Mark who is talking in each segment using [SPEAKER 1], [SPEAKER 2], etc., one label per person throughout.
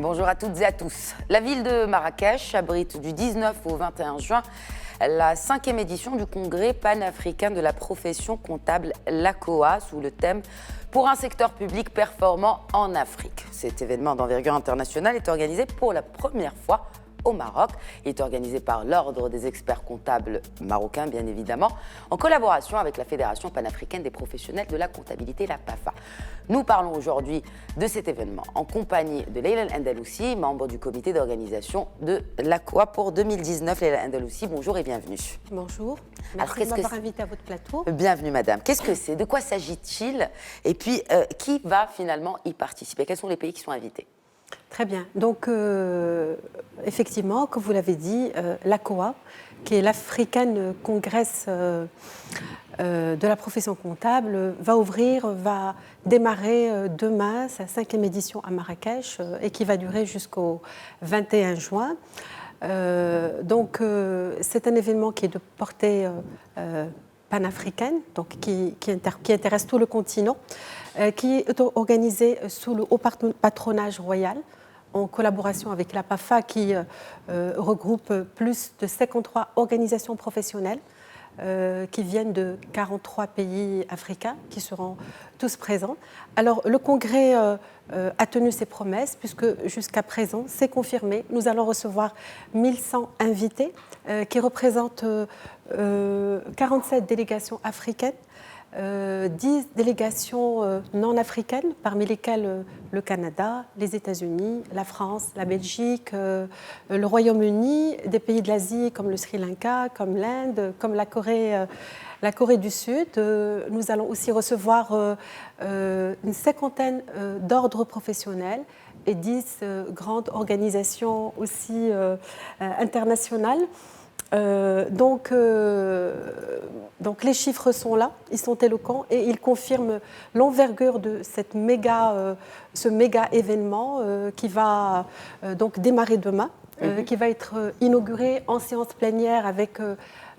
[SPEAKER 1] Bonjour à toutes et à tous. La ville de Marrakech abrite du 19 au 21 juin la 5e édition du congrès panafricain de la profession comptable l'ACOA sous le thème « Pour un secteur public performant en Afrique ». Cet événement d'envergure internationale est organisé pour la première fois au Maroc. Il est organisé par l'Ordre des experts comptables marocains, bien évidemment, en collaboration avec la Fédération panafricaine des professionnels de la comptabilité, la PAFA. Nous parlons aujourd'hui de cet événement en compagnie de Leila Andalussi, membre du comité d'organisation de l'ACOA pour 2019. Leila Andalussi, bonjour et bienvenue.
[SPEAKER 2] Bonjour, merci de m'avoir invité à votre plateau.
[SPEAKER 1] Bienvenue madame. Qu'est-ce que c'est? De quoi s'agit-il? Et puis, qui va finalement y participer? Quels sont les pays qui sont invités?
[SPEAKER 2] Très bien. Donc, effectivement, comme vous l'avez dit, l'ACOA, qui est l'African Congress de la profession comptable, va démarrer demain sa 5e édition à Marrakech et qui va durer jusqu'au 21 juin. Donc, c'est un événement qui est de portée panafricaine, donc qui intéresse tout le continent, qui est organisé sous le haut patronage royal, en collaboration avec la PAFA qui regroupe plus de 53 organisations professionnelles qui viennent de 43 pays africains, qui seront tous présents. Alors, le congrès a tenu ses promesses, puisque jusqu'à présent, c'est confirmé. Nous allons recevoir 1100 invités qui représentent 47 délégations africaines, 10 délégations non africaines, parmi lesquelles le Canada, les États-Unis, la France, la Belgique, le Royaume-Uni, des pays de l'Asie comme le Sri Lanka, comme l'Inde, comme la Corée du Sud. Nous allons aussi recevoir une 50aine d'ordres professionnels et 10 grandes organisations aussi internationales. Donc les chiffres sont là, ils sont éloquents et ils confirment l'envergure de ce méga événement qui va donc démarrer demain, qui va être inauguré en séance plénière avec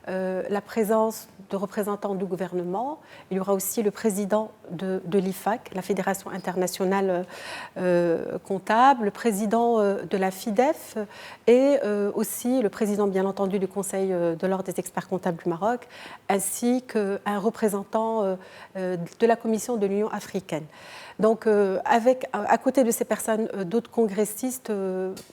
[SPEAKER 2] la présence de représentants du gouvernement. Il y aura aussi le président de l'IFAC, la Fédération internationale comptable, le président de la FIDEF et aussi le président, bien entendu, du Conseil de l'Ordre des experts comptables du Maroc, ainsi qu'un représentant de la Commission de l'Union africaine. Donc, à côté de ces personnes, d'autres congressistes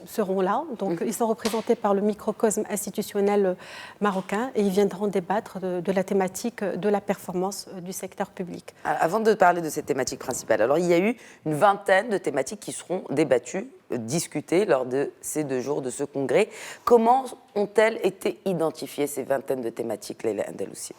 [SPEAKER 2] seront là. Donc, ils sont représentés par le microcosme institutionnel marocain et ils viendront débattre de la thématique de la performance du secteur public.
[SPEAKER 1] Avant de parler de cette thématique principale, alors il y a eu une vingtaine de thématiques qui seront débattues, discutées lors de ces 2 jours de ce congrès. Comment ont-elles été identifiées, ces vingtaines de thématiques, Leila Andalussi?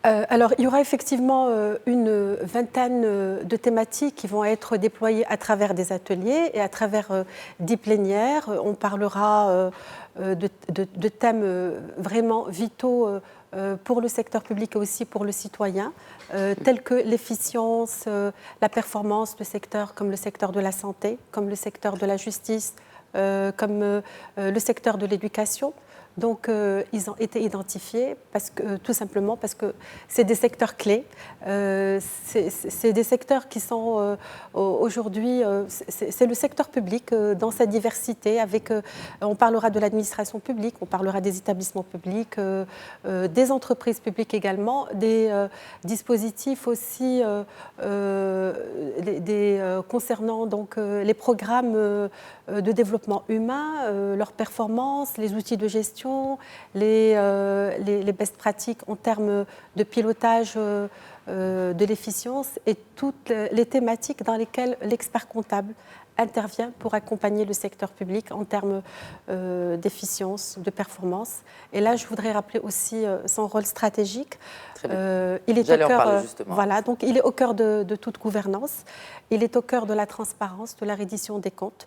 [SPEAKER 2] Alors, il y aura effectivement une vingtaine de thématiques qui vont être déployées à travers des ateliers et à travers 10 plénières. On parlera de thèmes vraiment vitaux pour le secteur public et aussi pour le citoyen, tels que l'efficience, la performance de secteurs comme le secteur de la santé, comme le secteur de la justice, comme le secteur de l'éducation. Donc, ils ont été identifiés tout simplement parce que c'est des secteurs clés. C'est des secteurs qui sont aujourd'hui, c'est le secteur public dans sa diversité. On parlera de l'administration publique, on parlera des établissements publics, des entreprises publiques également, des dispositifs aussi concernant donc, les programmes de développement humain, leurs performances, les outils de gestion, les best pratiques en termes de pilotage de l'efficience et toutes les thématiques dans lesquelles l'expert comptable intervient pour accompagner le secteur public en termes d'efficience, de performance. Et là, je voudrais rappeler aussi son rôle stratégique. Il est au cœur de toute gouvernance. Il est au cœur de la transparence, de la reddition des comptes.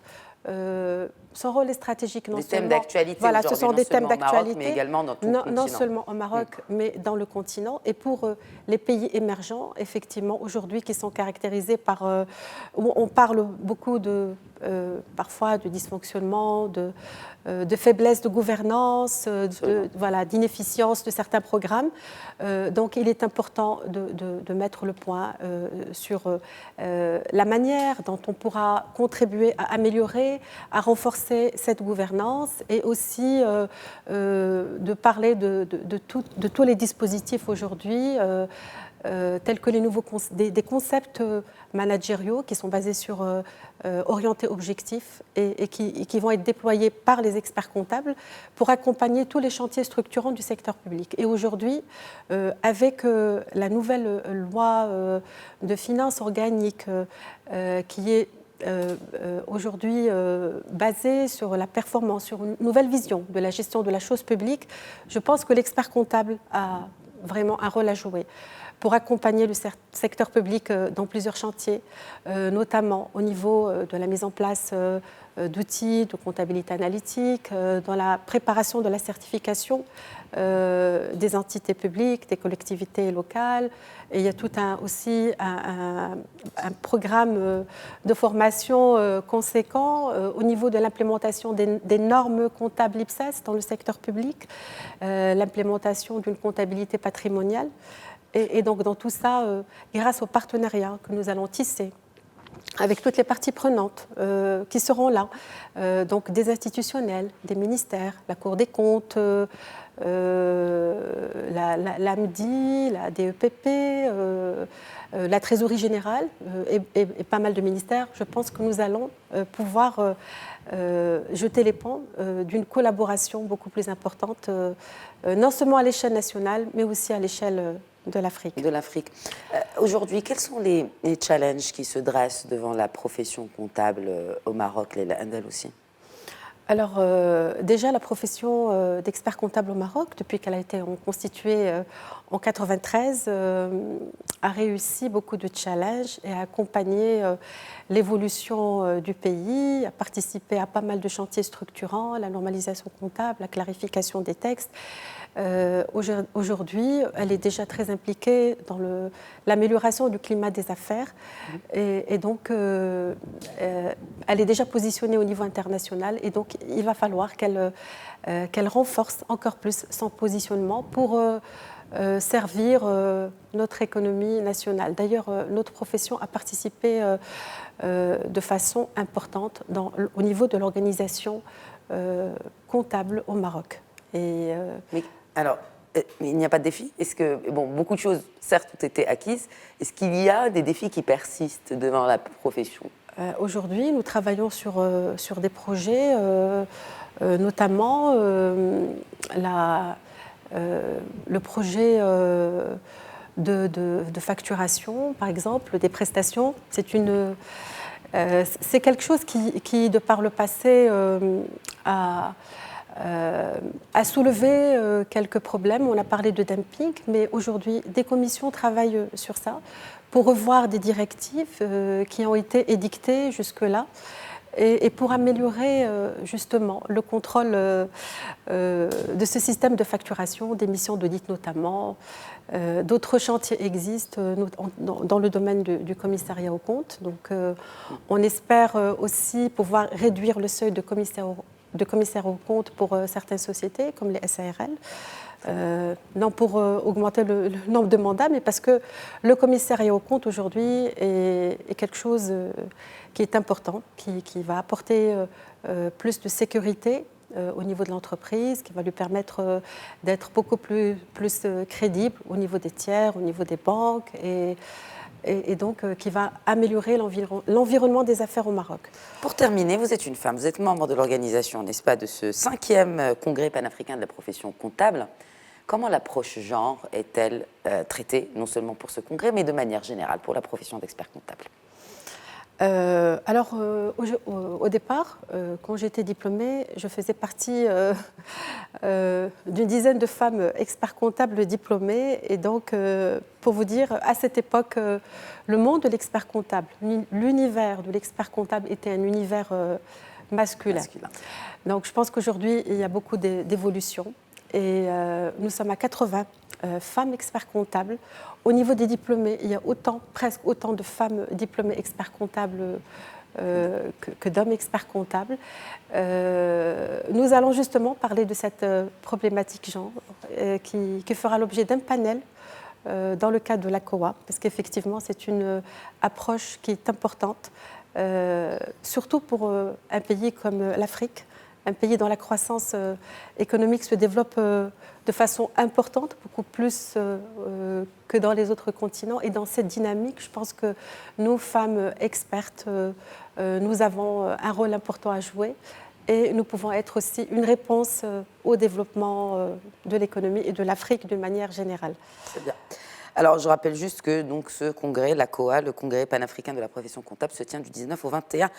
[SPEAKER 2] Son rôle est stratégique non seulement...
[SPEAKER 1] Des thèmes d'actualité
[SPEAKER 2] voilà, ce sont des thèmes d'actualité,
[SPEAKER 1] mais également dans tout le continent.
[SPEAKER 2] Non seulement au Maroc, mais dans le continent. Et pour les pays émergents, effectivement, aujourd'hui, qui sont caractérisés par... où on parle beaucoup parfois de dysfonctionnement, de faiblesse de gouvernance, d'inefficience de certains programmes. Donc, il est important de mettre le point sur la manière dont on pourra contribuer à améliorer continuer à renforcer cette gouvernance et aussi de parler de tous les dispositifs aujourd'hui, tels que les nouveaux des concepts managériaux qui sont basés sur orientés objectifs et qui vont être déployés par les experts comptables pour accompagner tous les chantiers structurants du secteur public. Et aujourd'hui, avec la nouvelle loi de finances organique qui est aujourd'hui basée sur la performance, sur une nouvelle vision de la gestion de la chose publique, je pense que l'expert comptable a vraiment un rôle à jouer pour accompagner le secteur public dans plusieurs chantiers, notamment au niveau de la mise en place d'outils de comptabilité analytique, dans la préparation de la certification des entités publiques, des collectivités locales. Et il y a tout aussi un programme de formation conséquent au niveau de l'implémentation des normes comptables IPSAS dans le secteur public, l'implémentation d'une comptabilité patrimoniale. Et donc dans tout ça, grâce aux partenariats que nous allons tisser avec toutes les parties prenantes qui seront là, donc des institutionnels, des ministères, la Cour des comptes, l'AMDI, la DEPP, la Trésorerie générale et pas mal de ministères, je pense que nous allons pouvoir jeter les ponts d'une collaboration beaucoup plus importante, non seulement à l'échelle nationale, mais aussi à l'échelle de l'Afrique.
[SPEAKER 1] De l'Afrique. Aujourd'hui, quels sont les challenges qui se dressent devant la profession comptable au Maroc, l'Indel aussi?
[SPEAKER 2] Alors, déjà, la profession d'expert comptable au Maroc, depuis qu'elle a été constituée en 1993, a réussi beaucoup de challenges et a accompagné l'évolution du pays, a participé à pas mal de chantiers structurants, la normalisation comptable, la clarification des textes. Aujourd'hui, elle est déjà très impliquée dans l'amélioration du climat des affaires et donc elle est déjà positionnée au niveau international et donc il va falloir qu'elle renforce encore plus son positionnement pour servir notre économie nationale. D'ailleurs, notre profession a participé de façon importante au niveau de l'organisation comptable au Maroc.
[SPEAKER 1] Mais alors, il n'y a pas de défi? Est-ce que, bon, beaucoup de choses, certes, ont été acquises. Est-ce qu'il y a des défis qui persistent devant la profession?
[SPEAKER 2] Aujourd'hui, nous travaillons sur des projets, notamment le projet de facturation, par exemple, des prestations. C'est quelque chose qui, de par le passé, a soulevé quelques problèmes. On a parlé de dumping, mais aujourd'hui, des commissions travaillent sur ça pour revoir des directives qui ont été édictées jusque-là et pour améliorer justement le contrôle de ce système de facturation, des missions d'audit notamment. D'autres chantiers existent dans le domaine du commissariat aux comptes. Donc, on espère aussi pouvoir réduire le seuil de commissaire aux comptes pour certaines sociétés, comme les SARL. Non pour augmenter le nombre de mandats, mais parce que le commissariat aux comptes aujourd'hui est quelque chose qui est important, qui va apporter plus de sécurité au niveau de l'entreprise, qui va lui permettre d'être beaucoup plus crédible au niveau des tiers, au niveau des banques, et donc qui va améliorer l'environnement des affaires au Maroc.
[SPEAKER 1] Pour terminer, vous êtes une femme, vous êtes membre de l'organisation, n'est-ce pas, de ce 5e congrès panafricain de la profession comptable. Comment l'approche genre est-elle traitée, non seulement pour ce congrès, mais de manière générale pour la profession d'expert comptable?
[SPEAKER 2] Alors, au départ, quand j'étais diplômée, je faisais partie d'une dizaine de femmes experts comptables diplômées. Et donc, pour vous dire, à cette époque, le monde de l'expert comptable, l'univers de l'expert comptable était un univers masculin. Donc, je pense qu'aujourd'hui, il y a beaucoup d'évolutions. Et nous sommes à 80 femmes experts comptables. Au niveau des diplômés, il y a presque autant de femmes diplômées experts comptables que d'hommes experts comptables. Nous allons justement parler de cette problématique genre qui fera l'objet d'un panel dans le cadre de l'ACOA, parce qu'effectivement, c'est une approche qui est importante surtout pour un pays comme l'Afrique, un pays dont la croissance économique se développe de façon importante, beaucoup plus que dans les autres continents. Et dans cette dynamique, je pense que nous, femmes expertes, nous avons un rôle important à jouer. Et nous pouvons être aussi une réponse au développement de l'économie et de l'Afrique d'une manière générale.
[SPEAKER 1] C'est bien. Alors, je rappelle juste que donc, ce congrès, l'ACOA, le congrès panafricain de la profession comptable, se tient du 19 au 21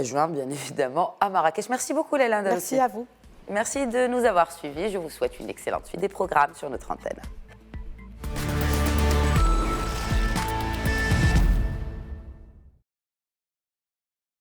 [SPEAKER 1] juin, bien évidemment, à Marrakech. Merci beaucoup, Leila Ndaoussi.
[SPEAKER 2] Merci à vous.
[SPEAKER 1] Merci de nous avoir suivis. Je vous souhaite une excellente suite des programmes sur notre antenne.